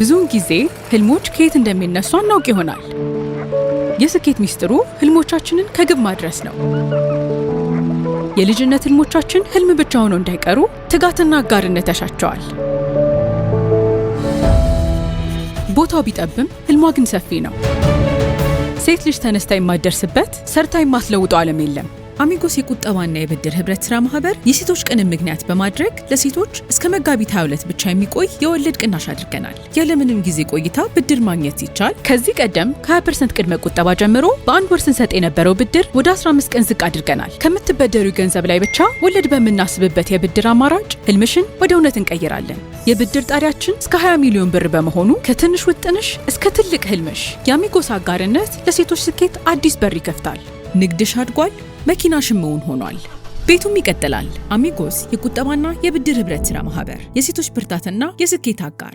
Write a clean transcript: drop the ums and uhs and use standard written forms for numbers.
ብዙውን ጊዜ ህልሞች ከየት እንደሚነሱ አናውቅ ይሆናል። የስኬት ሚስጥሩ ህልሞቻችንን ከግብ ማድረስ ነው። የልጅነት ህልሞቻችን ህልም ብቻ ሆነው እንዳይቀሩ ትጋትና አጋርነት ያሻቸዋል። ቦታው ቢጠብም ህልሟ ግን ሰፊ ነው። ሴት ልጅ ተነስታ የማትደርስበት ሰርታ የማትለውጠው ዓለም የለም። አሚጎስ የቁጠባና የብድር ህብረት ስራ ማህበር የሴቶች ቀንን ምክንያት በማድረግ ለሴቶች እስከ መጋቢት 22 ብቻ የሚቆይ የወለድ ቅናሽ አድርገናል። ያለምንም ጊዜ ቆይታ ብድር ማግኘት ሲቻል ከዚህ ቀደም ከ20% ቅድመ ቁጠባ ጀምሮ በአንድ ወር ስንሰጥ የነበረው ብድር ወደ 15 ቀን ዝቅ አድርገናል። ከምትበደሪው ገንዘብ ላይ ብቻ ወለድ በምናስብበት የብድር አማራጭ ህልምሽን ወደ እውነት እንቀይራለን። የብድር ጣሪያችን እስከ 20 ሚሊዮን ብር በመሆኑ ከትንሽ ውጥንሽ እስከ ትልቅ ህልምሽ የአሚጎስ አጋርነት ለሴቶች ስኬት አዲስ በር ይከፍታል። ንግድሽ አድጓል፣ መኪናሽም እውን ሆኗል፣ ቤቱም ይቀጥላል። አሚጎስ የቁጠባና የብድር ህብረት ስራ ማህበር የሴቶች ብርታትና የስኬት አጋር።